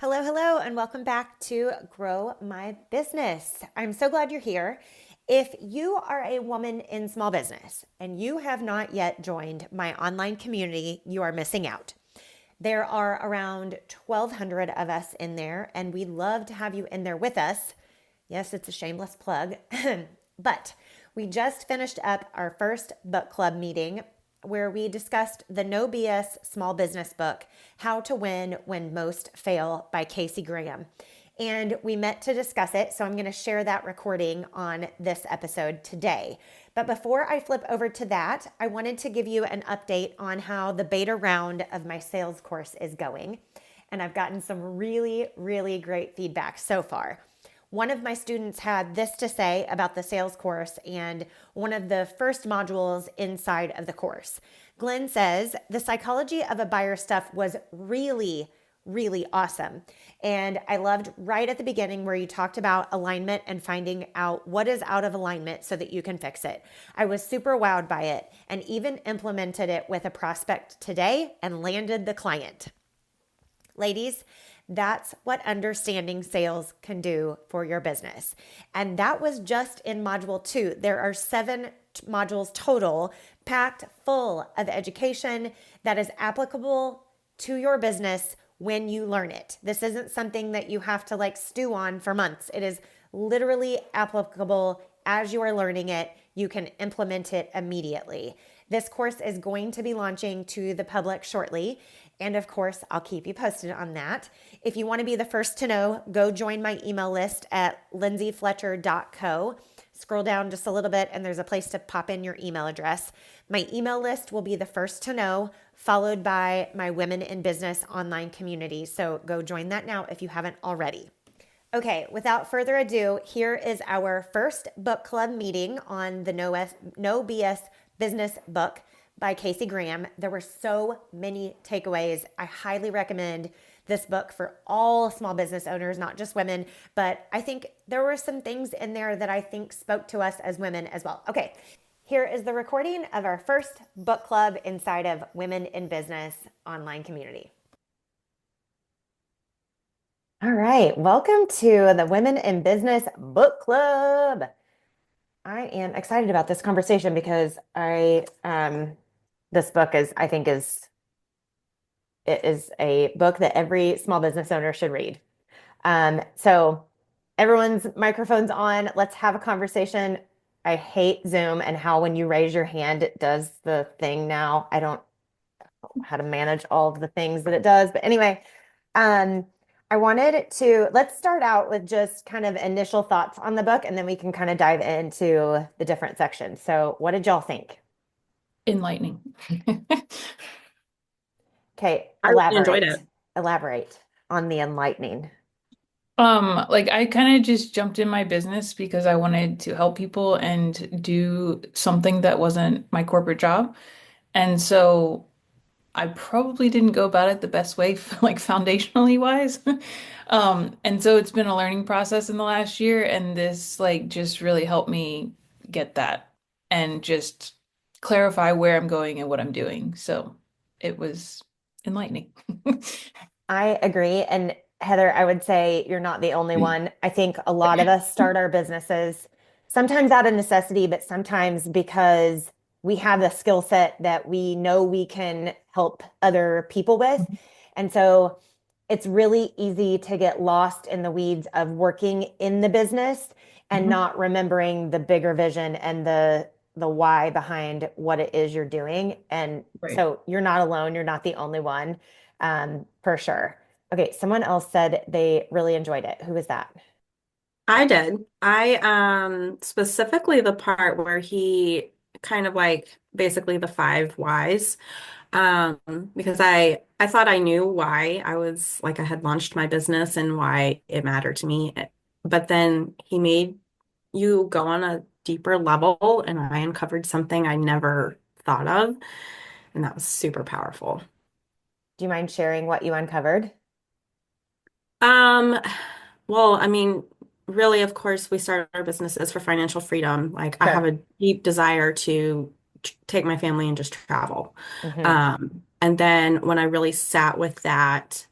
Hello, hello, and welcome back to Grow My Business. I'm so glad you're here. If you are a woman in small business and you have not yet joined my online community, you are missing out. There are around 1,200 of us in there, and we'd love to have you in there with us. Yes, it's a shameless plug, but we just finished up our first book club meeting where we discussed the No B.S. small business book, How to Win When Most Fail by Casey Graham. And we met to discuss it, so I'm going to share that recording on this episode today. But before I flip over to that, I wanted to give you an update on how the beta round of my sales course is going. And I've gotten some really, really great feedback so far. One of my students had this to say about the sales course and one of the first modules inside of the course. Glenn says, the psychology of a buyer stuff was really awesome. And I loved right at the beginning where you talked about alignment and finding out what is out of alignment so that you can fix it. I was super wowed by it and even implemented it with a prospect today and landed the client. Ladies, that's what understanding sales can do for your business. And that was just in module 2. There are 7 modules total, packed full of education that is applicable to your business when you learn it. This isn't something that you have to stew on for months. It is literally applicable as you are learning it. You can implement it immediately. This course is going to be launching to the public shortly. And of course, I'll keep you posted on that. If you want to be the first to know, go join my email list at lindsayfletcher.co. Scroll down just a little bit and there's a place to pop in your email address. My email list will be the first to know, followed by my Women in Business online community. So go join that now if you haven't already. Okay, without further ado, here is our first book club meeting on the No B.S. business book by Casey Graham. There were so many takeaways. I highly recommend this book for all small business owners, not just women, but I think there were some things in there that I think spoke to us as women as well. Okay, here is the recording of our first book club inside of Women in Business online community. All right, welcome to the Women in Business Book Club. I am excited about this conversation because this book it is a book that every small business owner should read. So everyone's microphone's on. Let's have a conversation. I hate Zoom and how when you raise your hand, it does the thing now. I don't know how to manage all of the things that it does. But anyway, let's start out with just kind of initial thoughts on the book, and then we can kind of dive into the different sections. So what did y'all think? Enlightening. Okay, I really enjoyed it. elaborate on the enlightening. I kind of just jumped in my business because I wanted to help people and do something that wasn't my corporate job. And so I probably didn't go about it the best way, like foundationally wise. And so it's been a learning process in the last year, and this just really helped me get that and just clarify where I'm going and what I'm doing. So it was enlightening. I agree. And Heather, I would say you're not the only one. I think a lot of us start our businesses sometimes out of necessity, but sometimes because we have the skill set that we know we can help other people with. And so it's really easy to get lost in the weeds of working in the business and Mhm. not remembering the bigger vision and the why behind what it is you're doing. And Right. so you're not alone. You're not the only one, for sure. Okay, someone else said they really enjoyed it. Who was that? I did. I specifically the part where he kind of basically the 5 whys. Because I thought I knew why I had launched my business and why it mattered to me. But then he made you go on a deeper level and I uncovered something I never thought of, and that was super powerful. Do you mind sharing what you uncovered? Um, well, I mean, really, of course, we started our businesses for financial freedom. Like, I have Sure. a deep desire to take my family and just travel. Hmm. And then when I really sat with that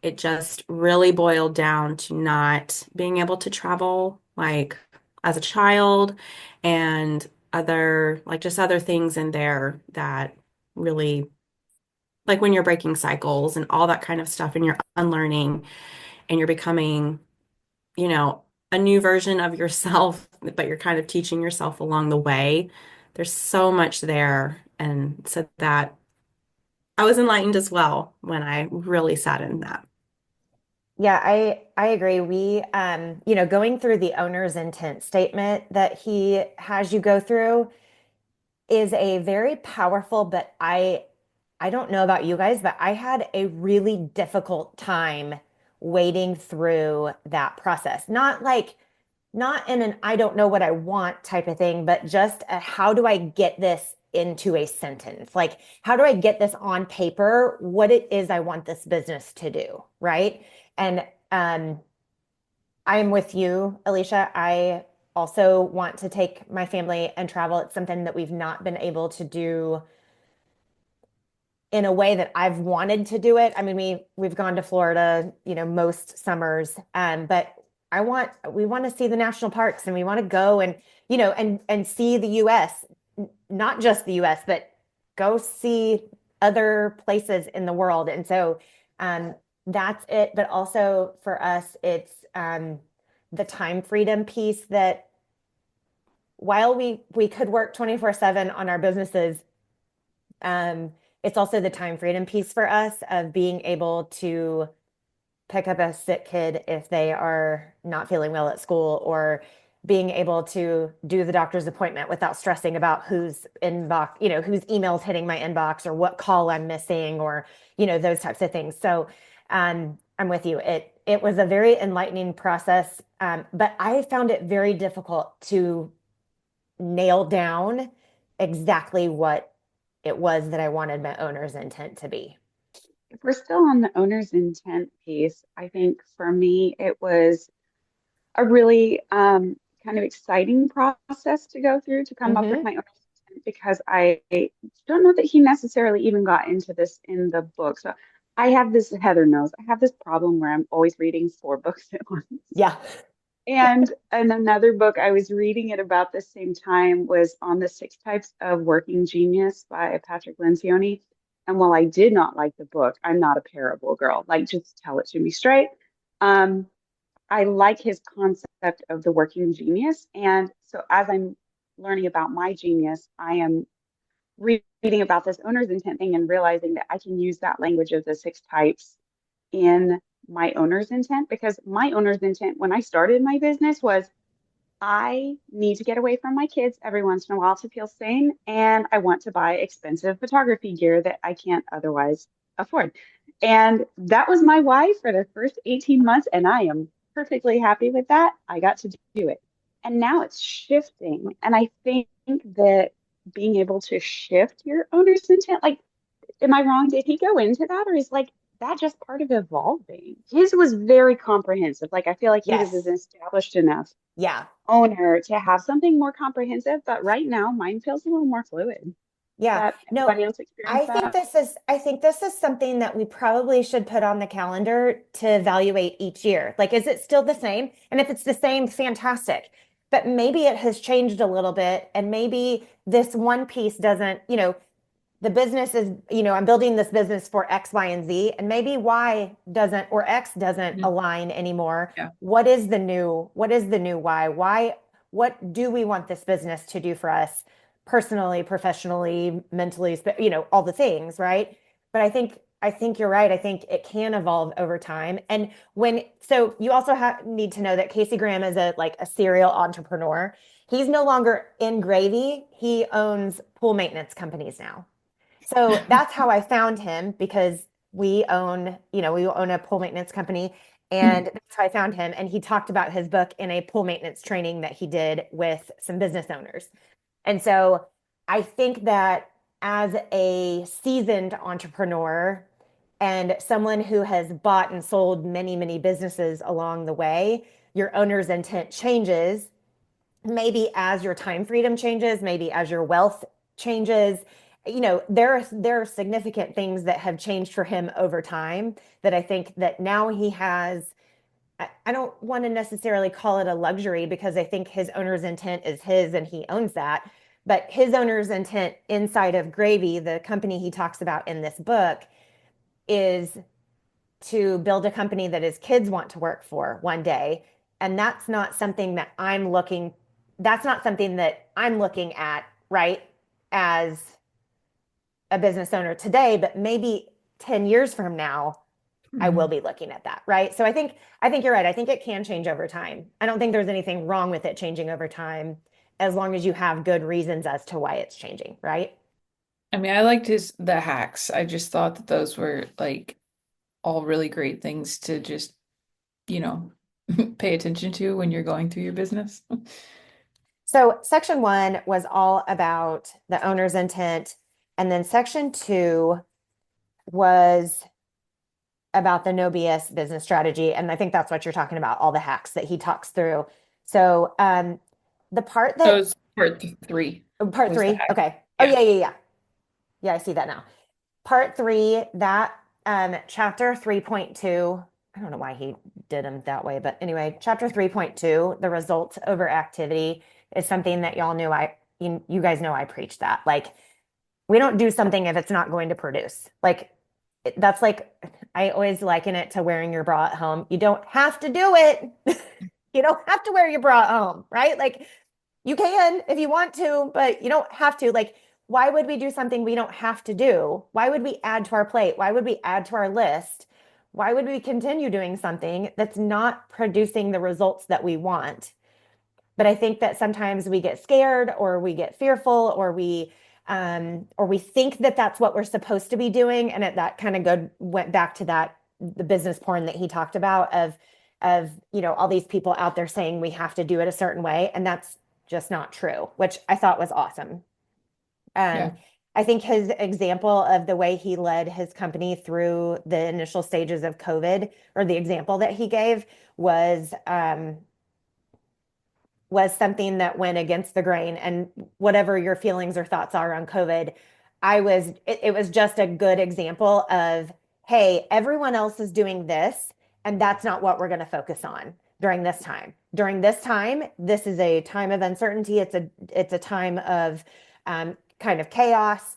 it just really boiled down to not being able to travel like as a child and other like just other things in there that really like when you're breaking cycles and all that kind of stuff and you're unlearning and you're becoming, you know, a new version of yourself, but you're kind of teaching yourself along the way. There's so much there. And so that I was enlightened as well when I really sat in that. Yeah, I agree. Going through the owner's intent statement that he has you go through is a very powerful, but I don't know about you guys, but I had a really difficult time wading through that process. Not in an I don't know what I want type of thing, but just a, how do I get this into a sentence? Like, how do I get this on paper, what it is I want this business to do, right? And I'm with you, Alicia. I also want to take my family and travel. It's something that we've not been able to do in a way that I've wanted to do it. I mean, we've gone to Florida, most summers, but we want to see the national parks and we want to go and and see the U.S. Not just the U.S., but go see other places in the world. And so um, that's it. But also for us, it's the time freedom piece that while we could work 24/7 on our businesses, um, it's also the time freedom piece for us of being able to pick up a sick kid if they are not feeling well at school, or being able to do the doctor's appointment without stressing about whose inbox, whose emails hitting my inbox or what call I'm missing, or, those types of things. So I'm with you. It was a very enlightening process, but I found it very difficult to nail down exactly what it was that I wanted my owner's intent to be. If we're still on the owner's intent piece, I think for me, it was a really kind of exciting process to go through to come up with Hmm. my owner's intent because I don't know that he necessarily even got into this in the book. So I have this, Heather knows, I have this problem where I'm always reading four books at once. Yeah. And another book I was reading at about the same time was on the Six Types of Working Genius by Patrick Lencioni. And while I did not like the book, I'm not a parable girl. Like, just tell it to me straight. Um, I like his concept of the working genius. And so as I'm learning about my genius, I am reading about this owner's intent thing and realizing that I can use that language of the six types in my owner's intent because my owner's intent when I started my business was I need to get away from my kids every once in a while to feel sane, and I want to buy expensive photography gear that I can't otherwise afford. And that was my why for the first 18 months, and I am perfectly happy with that. I got to do it. And now it's shifting. And I think that being able to shift your owner's intent, like, am I wrong? Did he go into that, or is like that just part of evolving? His was very comprehensive. Like, I feel like he was an Yes. established enough Yeah. owner to have something more comprehensive, but right now mine feels a little more fluid. Yeah. That No, anybody else experience that? I think this is something that we probably should put on the calendar to evaluate each year. Like, is it still the same? And if it's the same, fantastic. But maybe it has changed a little bit, and maybe this one piece doesn't, the business is, I'm building this business for X, Y, and Z, and maybe Y doesn't or X doesn't Mhm. align anymore. Yeah. What is the new Y? What do we want this business to do for us personally, professionally, mentally, all the things, right? But I think you're right. I think it can evolve over time. And so you also need to know that Casey Graham is a serial entrepreneur. He's no longer in gravy. He owns pool maintenance companies now. So that's how I found him, because we own a pool maintenance company, and that's how I found him. And he talked about his book in a pool maintenance training that he did with some business owners. And so I think that as a seasoned entrepreneur and someone who has bought and sold many, many businesses along the way, your owner's intent changes, maybe as your time freedom changes, maybe as your wealth changes. there are significant things that have changed for him over time that I think that now he has. I don't want to necessarily call it a luxury because I think his owner's intent is his and he owns that. But his owner's intent inside of Gravy, the company he talks about in this book, is to build a company that his kids want to work for one day. And that's not something that I'm looking at, right, as a business owner today, but maybe 10 years from now, I will Mhm. be looking at that, right? So I think you're right. I think it can change over time. I don't think there's anything wrong with it changing over time as long as you have good reasons as to why it's changing, right? I mean, I liked the hacks. I just thought that those were like all really great things to just, you know, pay attention to when you're going through your business. So section 1 was all about the owner's intent, and then section 2 was about the No B.S. business strategy, and I think that's what you're talking about, all the hacks that he talks through. So the part That that was part 3 part was the three, hack. okay. Oh Yeah. yeah, I see that now. Part 3, that chapter 3.2, I don't know why he did them that way, but anyway, chapter 3.2, the results over activity, is something that you guys know I preach that. Like, we don't do something if it's not going to produce. Like, that's like, I always liken it to wearing your bra at home. You don't have to do it. You don't have to wear your bra at home, right? Like, you can if you want to, but you don't have to. Like, why would we do something we don't have to do? Why would we add to our plate? Why would we add to our list? Why would we continue doing something that's not producing the results that we want? But I think that sometimes we get scared or we get fearful or we think that that's what we're supposed to be doing. And that kind of went back to that the business porn that he talked about of all these people out there saying we have to do it a certain way, and that's just not true, which I thought was awesome. Um, Yeah. I think his example of the way he led his company through the initial stages of COVID, or the example that he gave, was something that went against the grain. And whatever your feelings or thoughts are on COVID, it was just a good example of, hey, everyone else is doing this, and that's not what we're going to focus on during this time. During this time, this is a time of uncertainty. It's a time of kind of chaos.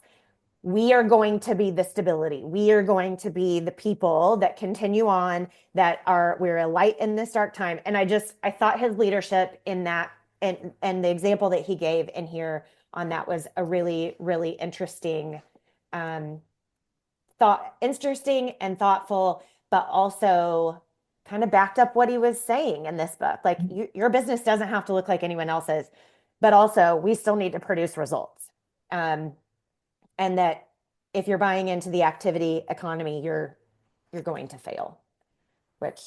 We are going to be the stability. We are going to be the people that continue on, we're a light in this dark time. And I thought his leadership in that, and the example that he gave in here on that was a really, really um, interesting and thoughtful, but also kind of backed up what he was saying in this book. Like, your business doesn't have to look like anyone else's, but also we still need to produce results. Um, and that if you're buying into the activity economy, you're going to fail, which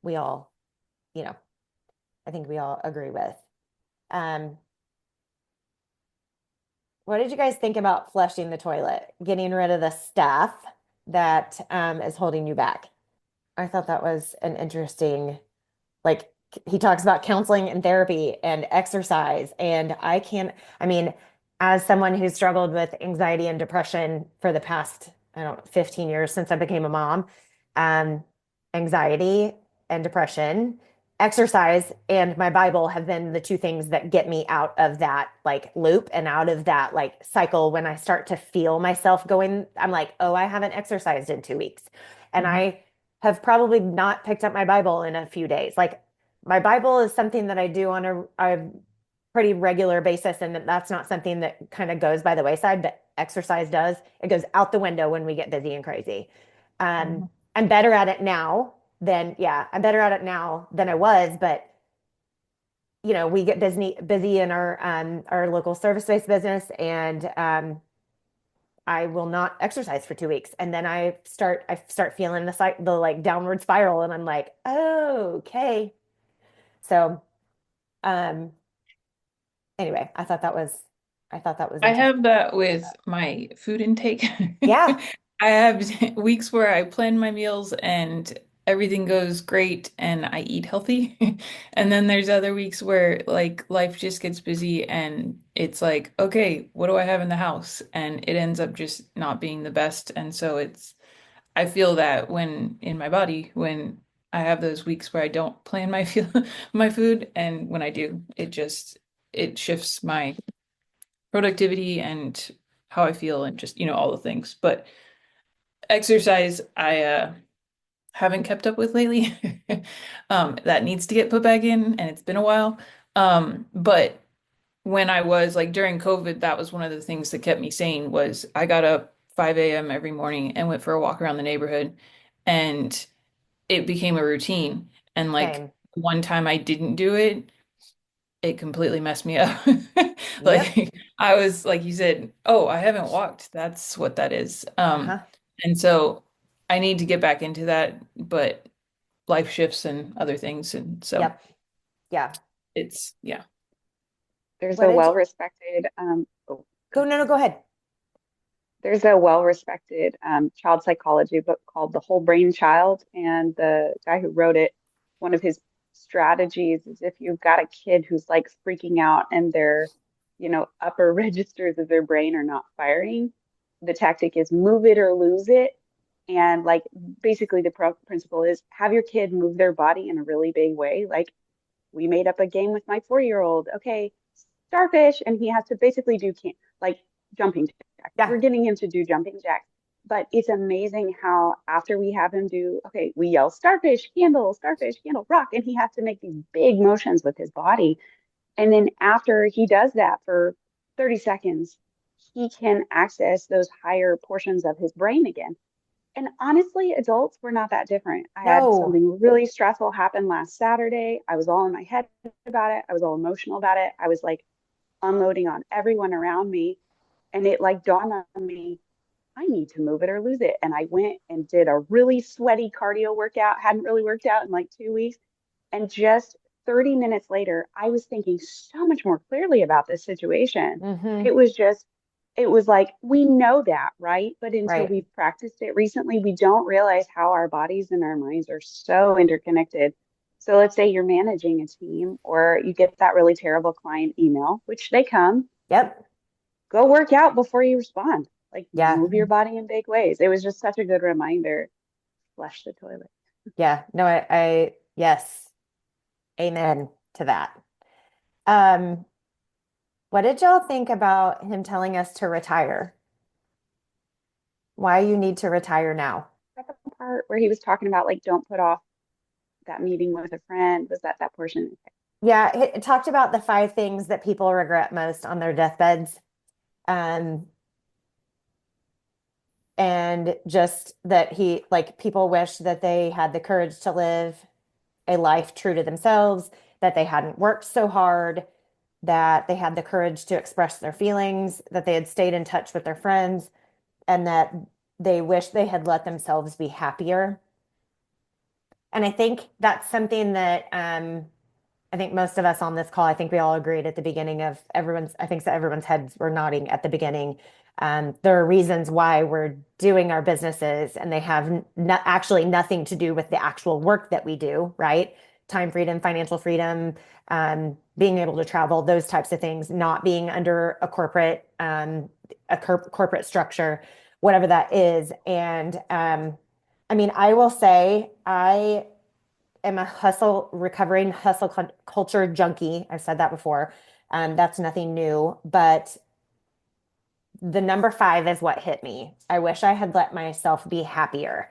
we all, you know, I think we all agree with. Um, what did you guys think about flushing the toilet, getting rid of the stuff that is holding you back? I thought that was an interesting, like, he talks about counseling and therapy and exercise. And I mean, as someone who's struggled with anxiety and depression for the past, I don't know, 15 years since I became a mom, um, anxiety and depression, exercise and my Bible have been the two things that get me out of that like loop and out of that like cycle. When I start to feel myself going, I'm like, oh, I haven't exercised in 2 weeks. And Mhm. I have probably not picked up my Bible in a few days. Like, my Bible is something that I do on a pretty regular basis, and that's not something that kind of goes by the wayside, but exercise does. It goes out the window when we get busy and crazy. Um, Mhm. I'm better at it now I'm better at it now than I was, but we get busy in our local service-based business, and I will not exercise for 2 weeks, and then I start feeling the like downward spiral, and I'm like, oh, okay. So, um, anyway, I thought that was I interesting. have that with my food intake. Yeah. I have weeks where I plan my meals and everything goes great and I eat healthy. And then there's other weeks where like life just gets busy and it's like, okay, what do I have in the house? And it ends up just not being the best. And so I feel that when in my body, when I have those weeks where I don't plan my food, and when I do, it shifts my productivity and how I feel and just, all the things. But exercise, I haven't kept up with lately. That needs to get put back in, and it's been a while. But when I was like during COVID, that was one of the things that kept me sane was I got up 5 a.m. every morning and went for a walk around the neighborhood, and it became a routine. And like Same. one time I didn't do it, it completely messed me up. Yep. Like I was like you said, oh, I haven't walked. That's what that is. Uh-huh. And so I need to get back into that, but life shifts and other things, and so Yep. Yeah. it's yeah. There's What a did you well-respected, oh, go go? ahead. No, no, go ahead. There's a well-respected child psychology book called The Whole Brain Child, and the guy who wrote it, one of his strategies is if you've got a kid who's like freaking out and their, upper registers of their brain are not firing, the tactic is move it or lose it. And like basically the principle is have your kid move their body in a really big way. Like we made up a game with my 4-year-old. Okay, starfish, and he has to basically do like jumping jacks. Yeah. We're getting him to do jumping jacks, but it's amazing how after we have him do, okay, we yell starfish, candle, rock, and he has to make these big motions with his body. And then after he does that for 30 seconds, he can access those higher portions of his brain again. And honestly, adults were not that different. I had No. something really stressful happen last Saturday. I was all in my head about it. I was all emotional about it. I was like unloading on everyone around me. And it like dawned on me, I need to move it or lose it. And I went and did a really sweaty cardio workout, hadn't really worked out in like 2 weeks. And just 30 minutes later, I was thinking so much more clearly about this situation. Mm-hmm. It was just, it was like, we know that, right? But until Right. we've practiced it recently, we don't realize how our bodies and our minds are so interconnected. So let's say you're managing a team or you get that really terrible client email, which they come, Yep. go work out before you respond. Like Yeah. move your body in big ways. It was just such a good reminder. Flush the toilet. Yeah. No, yes. Amen to that. Um, what did y'all think about him telling us to retire? Why you need to retire now? That the part where he was talking about like don't put off that meeting with a friend? Was that that portion? Yeah, it talked about the 5 things that people regret most on their deathbeds. Um, and just that like people wish that they had the courage to live a life true to themselves, that they hadn't worked so hard, that they had the courage to express their feelings, that they had stayed in touch with their friends, and that they wish they had let themselves be happier. And I think that's something that I think most of us on this call, I think we all agreed at the beginning of I think so everyone's heads were nodding at the beginning. There are reasons why we're doing our businesses, and they have actually nothing to do with the actual work that we do, right? Time freedom, financial freedom, being able to travel, those types of things, not being under a corporate structure, whatever that is. And I mean, I will say, I am a recovering hustle culture junkie. I've said that before. That's nothing new, but the number 5 is what hit me. I wish I had let myself be happier.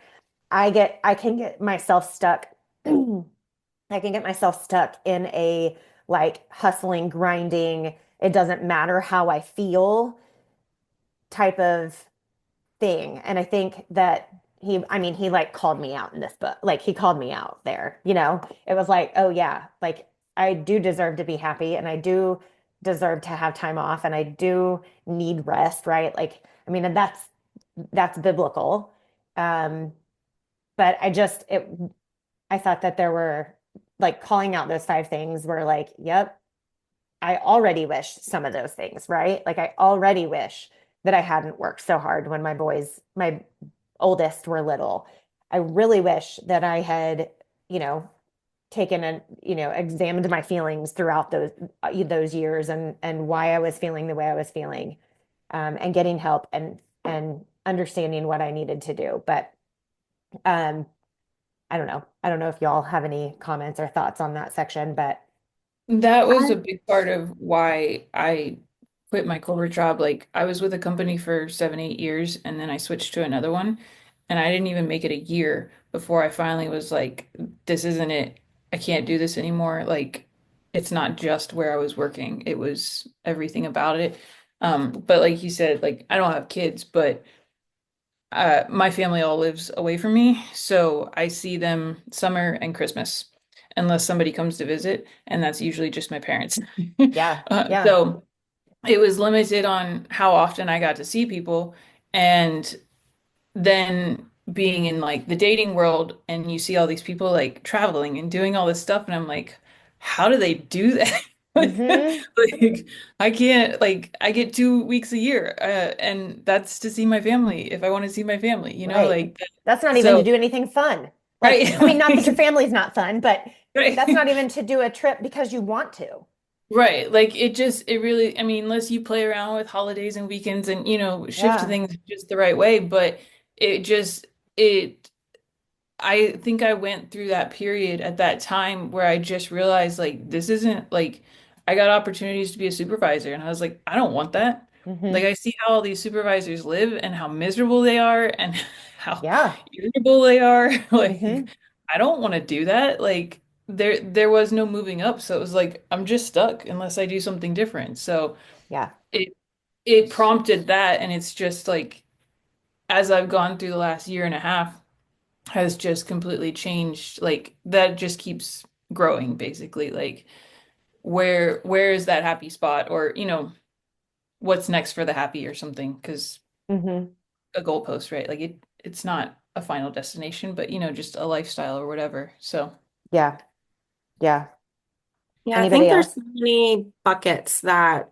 I can get myself stuck. I can get myself stuck in a like hustling, grinding, it doesn't matter how I feel type of thing. And I think that I mean, he like called me out in this book. Like he called me out there, It was like, oh yeah, like I do deserve to be happy and I do deserve to have time off and I do need rest, right? Like, I mean, and that's biblical. Um, but I thought that there were like calling out those 5 things were like, yep, I already wish some of those things, right? Like I already wish that I hadn't worked so hard when my oldest were little. I really wish that I had, you know, taken and, examined my feelings throughout those years and why I was feeling the way I was feeling, and getting help and understanding what I needed to do. But um, I don't know. I don't know if y'all have any comments or thoughts on that section, but That was I, a big part of why I quit my corporate job. Like I was with a company for 7, 8 years and then I switched to another one. And I didn't even make it a year before I finally was like, this isn't it. I can't do this anymore. Like it's not just where I was working. It was everything about it. But like you said, like I don't have kids, but my family all lives away from me, so I see them summer and Christmas, unless somebody comes to visit, and that's usually just my parents. yeah, yeah. So it was limited on how often I got to see people, and then being in like the dating world, and you see all these people like traveling and doing all this stuff, and I'm like, how do they do that? Hmm. Like I can't like I get 2 weeks a year, and that's to see my family if I want to see my family, Right. like That's not even to so do anything fun. Like, right I mean, not that your family's not fun, but that's right not even to do a trip because you want to. right like it really I mean unless you play around with holidays and weekends and shift Yeah. things just the right way, but it just it I think I went through that period at that time where I just realized like this isn't like I got opportunities to be a supervisor and I was like, I don't want that. Like Hmm. I see how all these supervisors live and how miserable they are and how Yeah. irritable they are. Like Hmm. I don't want to do that. Like there was no moving up. So it was like I'm just stuck unless I do something different. So Yeah. it it prompted that and it's just like as I've gone through the last year and a half has just completely changed. Like that just keeps growing basically. Like where is that happy spot or what's next for the happy or something? Because Hmm. a goalpost, right? Like it's not a final destination, but just a lifestyle or whatever. So Yeah. Yeah. yeah, I Anybody think there's else? so many buckets that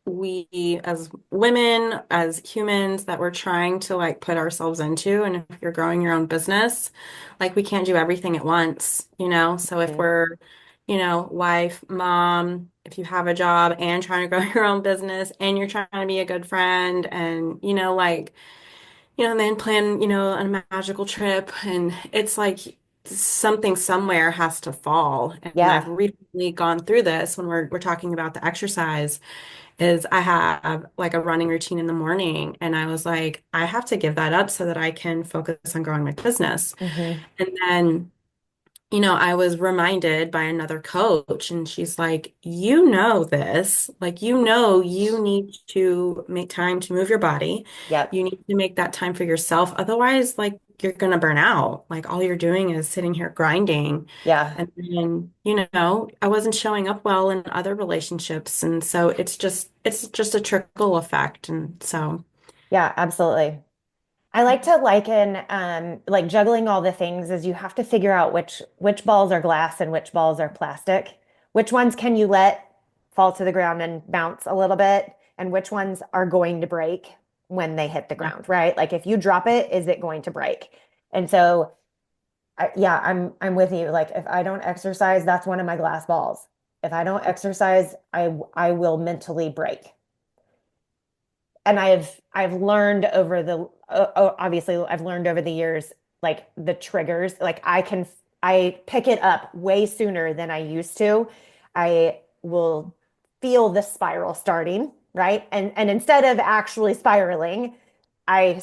we as women, as humans, that we're trying to like put ourselves into. And if you're growing your own business, like we can't do everything at once. So if Mhm. we're, wife, mom, if you have a job and trying to grow your own business and you're trying to be a good friend and, and then plan, a magical trip. And it's like something somewhere has to fall. And I've Yeah. recently gone through this when we're talking about the exercise is I have like a running routine in the morning. And I was like, I have to give that up so that I can focus on growing my business. Hmm. And then I was reminded by another coach, and she's like, you know this, like, you need to make time to move your body. Yep. You need to make that time for yourself. Otherwise, like, you're gonna burn out. Like, all you're doing is sitting here grinding. Yeah. And then, I wasn't showing up well in other relationships. And so it's just a trickle effect. And so, Yeah, absolutely. I like to liken like juggling all the things is you have to figure out which balls are glass and which balls are plastic. Which ones can you let fall to the ground and bounce a little bit, and which ones are going to break when they hit the yeah, ground, right? Like if you drop it, is it going to break? And so yeah, I'm with you. Like if I don't exercise, that's one of my glass balls. If I don't exercise, I will mentally break. And I've learned over the obviously I've learned over the years like the triggers like I pick it up way sooner than I used to. I will feel the spiral starting, right? And instead of actually spiraling, I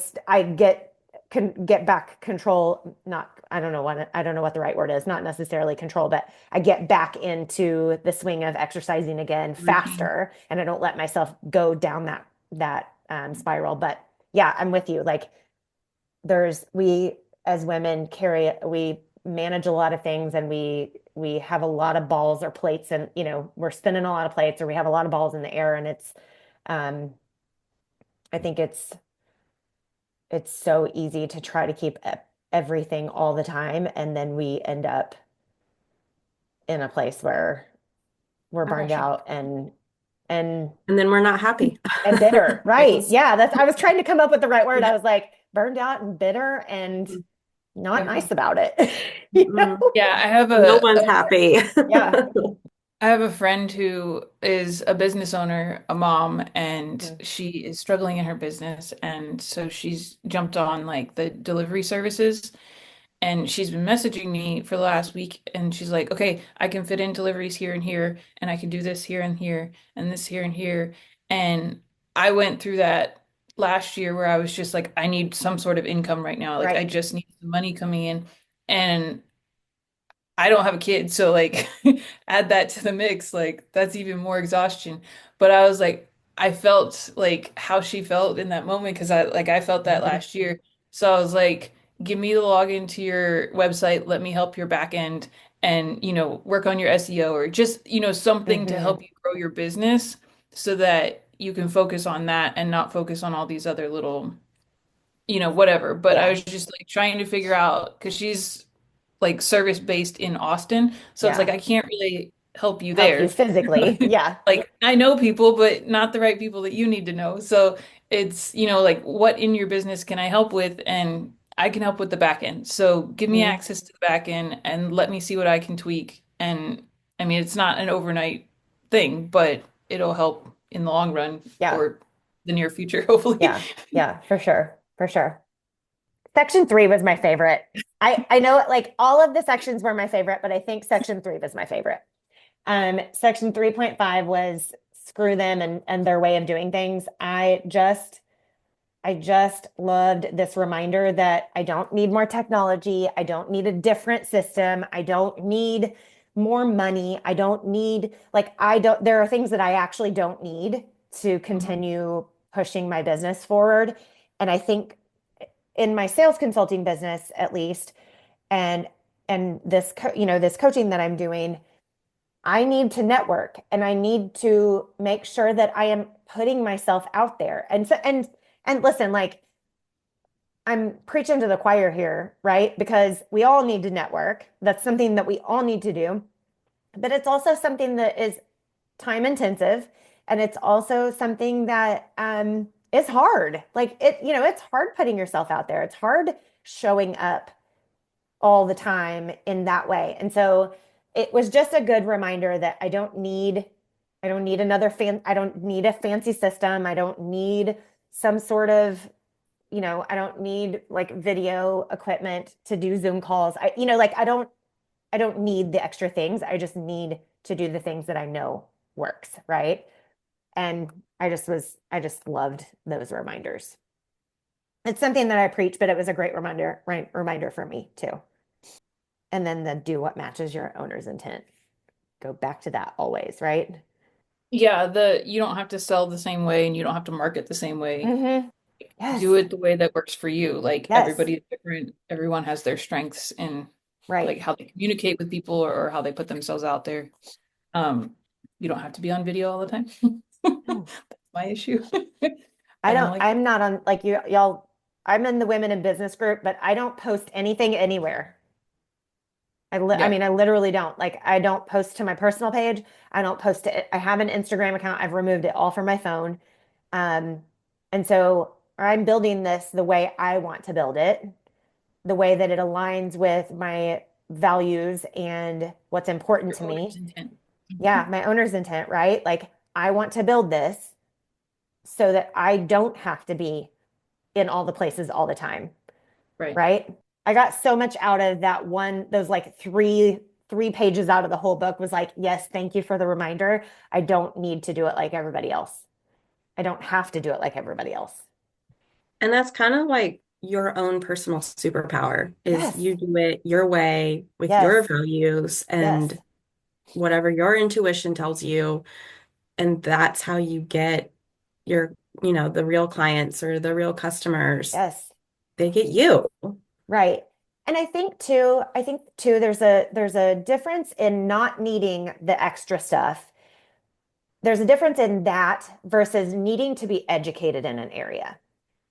get back control, not I don't know what the right word is, not necessarily control, but I get back into the swing of exercising again routine. faster and I don't let myself go down that spiral. But yeah, I'm with you. Like we as women we manage a lot of things and we have a lot of balls or plates and we're spinning a lot of plates or we have a lot of balls in the air and um I think it's so easy to try to keep everything all the time and then we end up in a place where we're burned Crashing. out and And then we're not happy. and bitter. Right. Right. Yeah, that's I was trying to come up with the right word. I was like burned out and bitter and not Yeah. nice about it. You know? Mm-mm. Yeah, I have No one's happy. Yeah. I have a friend who is a business owner, a mom, and Mhm. she is struggling in her business. And so she's jumped on like the delivery services. And she's been messaging me for the last week, and she's like, okay, I can fit in deliveries here and here, and I can do this here and here, and this here and here. And I went through that last year where I was just like, I need some sort of income right now. Like, I Right. just need some money coming in. And I don't have a kid, so like add that to the mix, like that's even more exhaustion. But I was like, I felt like how she felt in that moment because I felt that last year. So I was like, give me the login to your website, let me help your back end and work on your SEO or just, something to Hmm. help you grow your business so that you can focus on that and not focus on all these other little, whatever. But I Yeah. was just like trying to figure out because she's like service based in Austin. So it's like Yeah. I can't really help you Help you there. physically. Yeah. Like I know people, but not the right people that you need to know. So it's, like what in your business can I help with? And I can help with the back end. So give me Mhm. access to the back end and let me see what I can tweak. And I mean, it's not an overnight thing, but it'll help in the long run Yeah. or the near future, hopefully. Yeah. Yeah. For sure. For sure. Section 3 was my favorite. I know like all of the sections were my favorite, but I think section 3 was my favorite. Section 3.5 was screw them and their way of doing things. I just loved this reminder that I don't need more technology. I don't need a different system. I don't need more money. I don't need, like, there are things that I actually don't need to Mhm. continue pushing my business forward. And I think in my sales consulting business, at least, and, and this coaching that I'm doing, I need to network and I need to make sure that I am putting myself out there. And listen, like I'm preaching to the choir here, right? Because we all need to network. That's something that we all need to do. But it's also something that is time intensive. And it's also something that is hard. Like it's hard putting yourself out there. It's hard showing up all the time in that way. And so it was just a good reminder that I don't need I don't need a fancy system. I don't need some sort of I don't need like video equipment to do Zoom calls. Like I don't need the extra things. I just need to do the things that I know works, right? And I just loved those reminders. It's something that I preach, but it was a great reminder for me too. And then the do what matches your owner's intent. Go back to that always, right? Yeah, the you don't have to sell the same way and you don't have to market the same way. Mm-hmm. Do Yes. it the way that works for you. Like Yes. everybody's different. Everyone has their strengths in Right. like how they communicate with people or how they put themselves out there. Um, you don't have to be on video all the time. No. That's my issue. I I don't don't, like I'm not on like y'all, I'm in the women in business group, but I don't post anything anywhere. I yeah. mean, I literally don't. Like, I don't post to my personal page. I don't post to it. I have an Instagram account. I've removed it all from my phone. Um, and so I'm building this the way I want to build it, the way that it aligns with my values and what's important Your to owner's me. intent. Yeah, my owner's intent, right? Like, I want to build this so that I don't have to be in all the places all the time, Right. right? I got so much out of that one, those like three pages out of the whole book was like, yes, thank you for the reminder. I don't need to do it like everybody else. I don't have to do it like everybody else. And that's kind of like your own personal superpower is Yes, you do it your way with your yes, values yes, and whatever your intuition tells you. And that's how you get your, the real clients or the real customers. yes, They get you. right. And I think too, there's a difference in not needing the extra stuff. There's a difference in that versus needing to be educated in an area.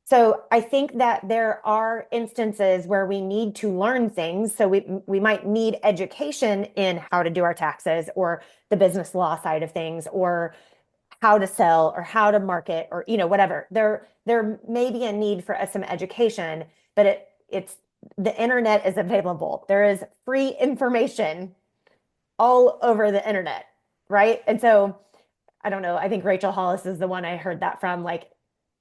So I think that there are instances where we need to learn things. So we might need education in how to do our taxes or the business law side of things or how to sell or how to market or whatever. There may be a need for some education, but it's the internet is available. There is free information all over the internet, right? And so I don't know. I think Rachel Hollis is the one I heard that from. Like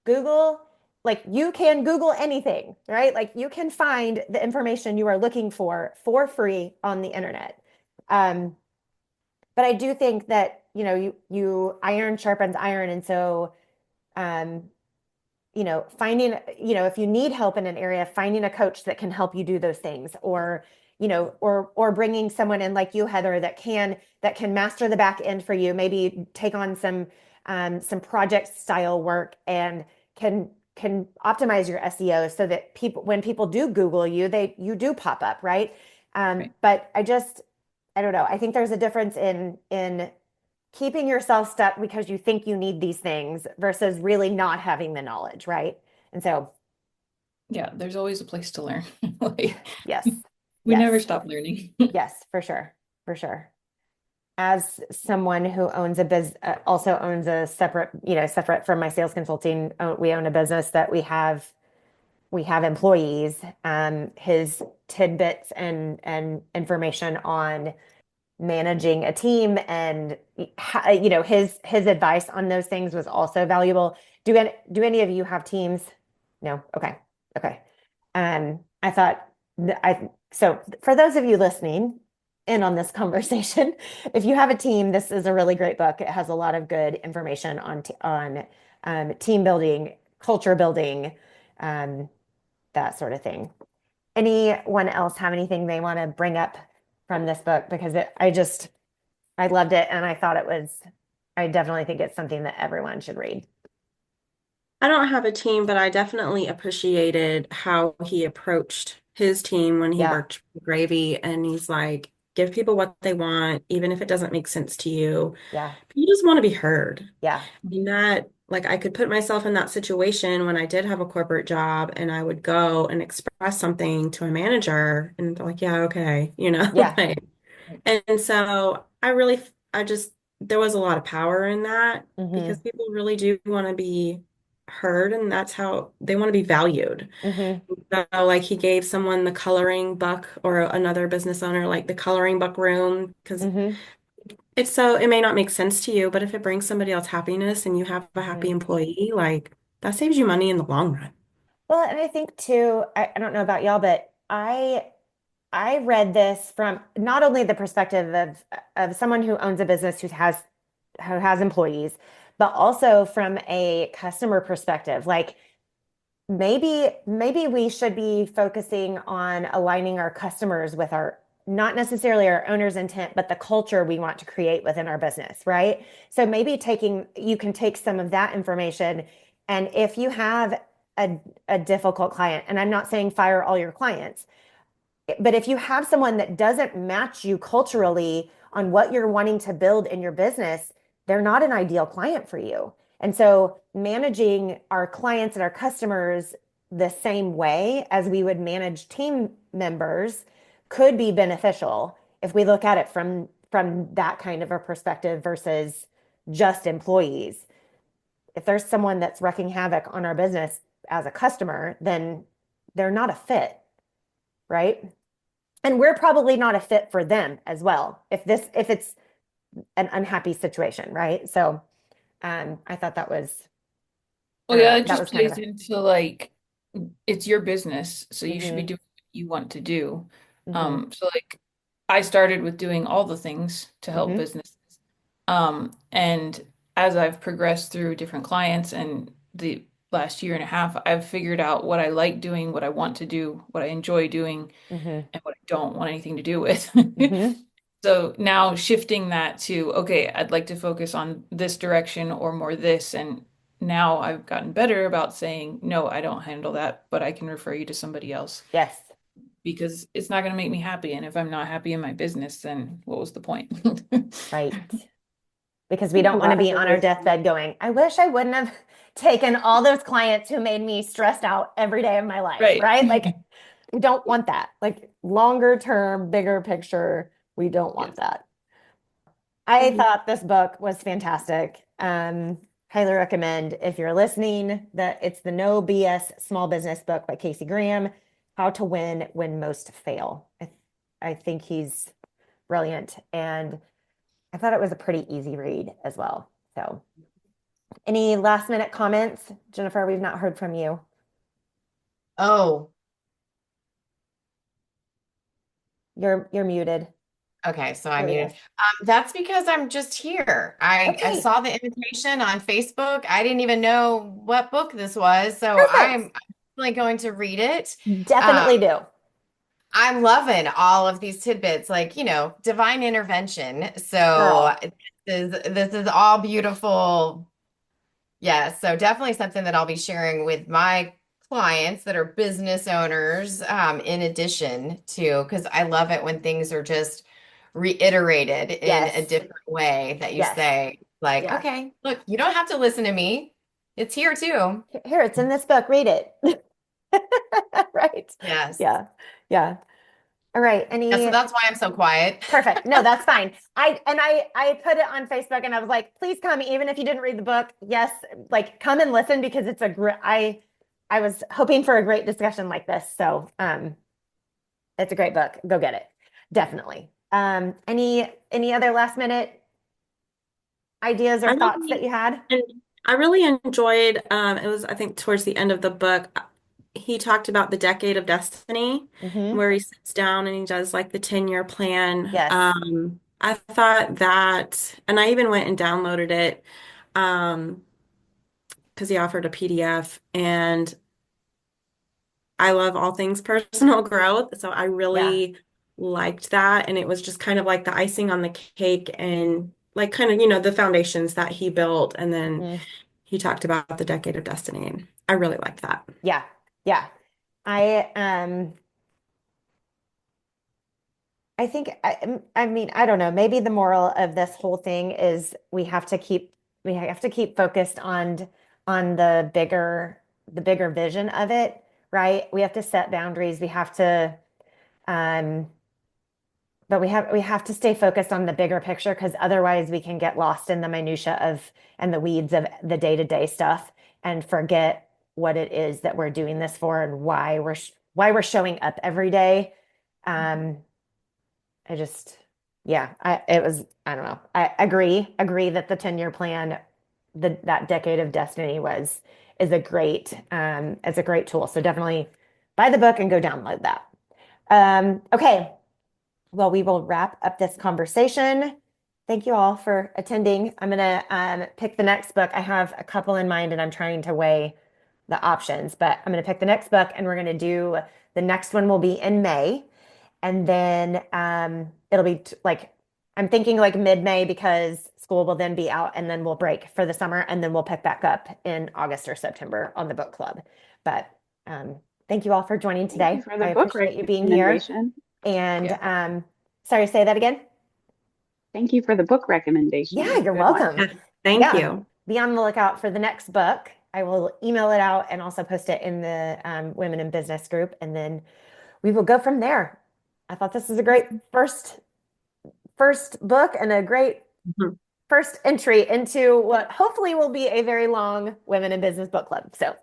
Google, like you can Google anything, right? Like you can find the information you are looking for free on the internet. Um, but I do think that, you iron sharpens iron. And so, um, finding, if you need help in an area, finding a coach that can help you do those things, or, or bringing someone in like you, Heather, that can master the back end for you, maybe take on some project style work and can optimize your SEO so that when people do Google you, you do pop up, right? Right. But I don't know. I think there's a difference in keeping yourself stuck because you think you need these things versus really not having the knowledge, right? And so, Yeah, there's always a place to learn. Like yes, we never yes, stop learning. yes, for sure, for sure. As someone who owns also owns a separate from my sales consulting, we own a business that we have employees. His tidbits and information on managing a team and his advice on those things was also valuable. Do any of you have teams? No. Okay. Okay. I thought I so for those of you listening in on this conversation, if you have a team, this is a really great book. It has a lot of good information on team building, culture building, um, that sort of thing. Anyone else have anything they want to bring up from this book? Because I loved it and I definitely think it's something that everyone should read. I don't have a team, but I definitely appreciated how he approached his team when he Yeah, worked for Gravy. And he's like, give people what they want, even if it doesn't make sense to you. yeah, You just want to be heard. yeah, And that, like, I could put myself in that situation when I did have a corporate job and I would go and express something to a manager and they're like, yeah, okay, yeah. like, and so I just, there was a lot of power in that because Mm-hmm. people really do want to be heard and that's how they want to be valued. Mm-hmm. So, like, he gave someone the coloring book or another business owner, like the coloring book room, because Mm-hmm. it may not make sense to you, but if it brings somebody else happiness and you have a happy Mm-hmm. employee, like, that saves you money in the long run. Well, and I think too, I don't know about y'all, but I read this from not only the perspective of someone who owns a business who has employees, but also from a customer perspective. Like maybe we should be focusing on aligning our customers with our not necessarily our owner's intent, but the culture we want to create within our business, right? So maybe you can take some of that information, and if you have a difficult client, and I'm not saying fire all your clients, but if you have someone that doesn't match you culturally on what you're wanting to build in your business, they're not an ideal client for you. And so managing our clients and our customers the same way as we would manage team members could be beneficial if we look at it from that kind of a perspective versus just employees. If there's someone that's wreaking havoc on our business as a customer, then they're not a fit, right? And we're probably not a fit for them as well if it's an unhappy situation, right? So I thought I Well, don't yeah, know, it that just was kind of plays a into like it's your business, so you should be mm-hmm, doing what you want to do. mm-hmm, So like I started with doing all the things to help mm-hmm, businesses. And as I've progressed through different clients and the last year and a half, I've figured out what I like doing, what I want to do, what I enjoy doing, mm-hmm, and what I don't want anything to do with. mm-hmm. So now shifting that to, okay, I'd like to focus on this direction or more this. And now I've gotten better about saying, no, I don't handle that, but I can refer you to somebody else Yes, because it's not going to make me happy. And if I'm not happy in my business, then what was the point? right. Because we I think don't a want to lot of be it on our is, deathbed going, I wish I wouldn't have taken all those clients who made me stressed out every day of my life, Right. right? Like we don't want that. Like longer term, bigger picture, we don't want Yes. that. I Mhm. thought this book was fantastic. Highly recommend if you're listening that it's the No B.S. Small Business book by Casey Graham. How to Win When Most Fail. I think he's brilliant. And I thought it was a pretty easy read as well. So, any last minute comments? Jennifer, we've not heard from you. Oh, You're muted. okay. So I There we muted. go. That's because I'm just here. I Okay, saw the invitation on Facebook. I didn't even know what book this was, so perfect. I'm definitely going to read it. Um, Definitely do. I'm loving all of these tidbits, like, divine intervention. So Girl. this is all beautiful. Yeah, so definitely something that I'll be sharing with my clients that are business owners, in addition to, because I love it when things are just reiterated in a Yes. different way that you Yes. say, like, Yeah. okay, look, you don't have to listen to me. It's here too. Here, it's in this book. Read it. Right. Yes. Yeah. Yeah. All right. Yeah, so Any that's why I'm so quiet. perfect. No, that's fine. I put it on Facebook and I was like, please come, even if you didn't read the book. Yes, like come and listen because it's a great I was hoping for a great discussion like this. So it's a great book. Go get it. Definitely. Any other last minute ideas or I thoughts that really you had? and I really enjoyed it was I think towards the end of the book he talked about the decade of destiny Mm-hmm. where he sits down and he does like the 10-year plan. Yes. I thought that and I even went and downloaded it um because he offered a PDF and I love all things personal growth, so I Yeah. really liked that and it was just kind of like the icing on the cake and like kind of the foundations that he built and then Mm, he talked about the decade of destiny, and I really like that. yeah. Yeah. I think I mean I don't know. Maybe the moral of this whole thing is we have to keep focused on the bigger vision of it, right? We have to set boundaries. We have to um but we have to stay focused on the bigger picture because otherwise we can get lost in the minutia of and the weeds of the day-to-day stuff and forget what it is that we're doing this for and why we're showing up every day. Um I just, yeah, it was, I don't know. I agree that the 10-year plan, that decade of destiny is a great tool. So definitely buy the book and go download that. Okay. Well, we will wrap up this conversation. Thank you all for attending. I'm gonna pick the next book. I have a couple in mind and I'm trying to weigh the options, but I'm gonna pick the next book and we're gonna do the next one will be in May. And then it'll be like I'm thinking like mid-May because school will then be out and then we'll break for the summer and then we'll pick back up in August or September on the book club. But thank you all for joining Thank you today. for I the book appreciate you being here. recommendation. And Yeah. sorry, say that again. Thank you for the book recommendation. Yeah, It's a you're good one. welcome. Thank Yeah, you. be on the lookout for the next book. I will email it out and also post it in the Women in Business group, and then we will go from there. I thought this was a great first book and a great Mhm. first entry into what hopefully will be a very long Women in Business book club. So, all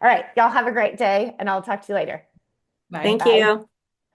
right, y'all have a great day, and I'll talk to you later. Bye. Thank Bye. you.